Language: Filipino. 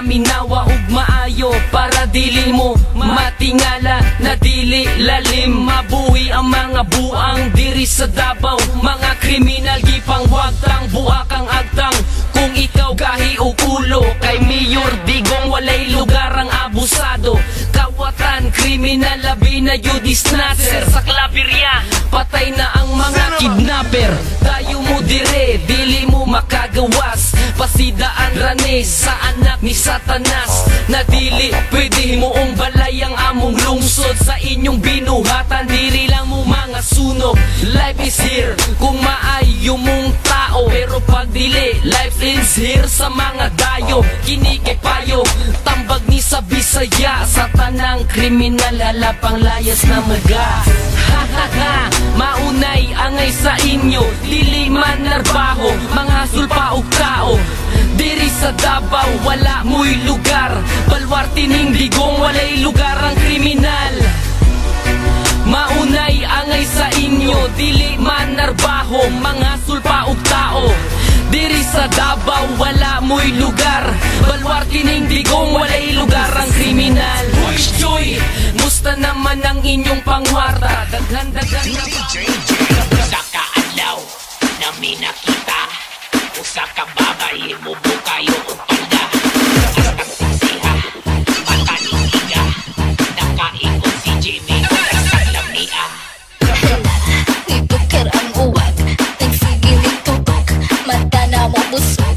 paminawa ug maayo para dili mo matingala na dili lalim. Mabuhi ang mga buang diri sa Davao, mga kriminal gipangwagtang buak ang agtang. Kung ikaw gahi o ulo kay Mayor Digong, walay lugar ang abusado. Kawatan, kriminal, labi na yudi snatcher. Sa Claveria, patay na ang mga kidnapper. Tayo mo dire, dili mo makagawas. Pasidaan rane sa anak ni Satanas, na dili pwede moong balay ang among lungsod. Sa inyong binuhatan, diri lang mo mga sunog. Life is here kung maayo mong tao, pero pag dili, life is here sa mga dayo. Kini kay payo, tambag ni sa Bisaya, sa tanang kriminal halapang layas na muga. Ha ha ha, maunay angay sa inyo, dili man narbaho, mga sulpa ug tao. Diri sa Davao, wala mo'y lugar. Baluarte ning Digong, walay lugar ang kriminal. Maunay angay sa inyo, dili man narbaho, mga sulpa ug tao. Diri sa Davao, wala mo'y lugar. Baluarte ning Digong, walay lugar ang kriminal. Boys Joy, musta naman ang inyong pangwarta? Daghan-daghan na ba? Sa kaadlaw na may nakita, usa ka babay mo bukayo o panda. Hastang sisiha, mata ni Iga, nakaikot si Jimmy, nagsalam niya. Ibukar ang uwag, nagsigiling tutok, mata na mo busog.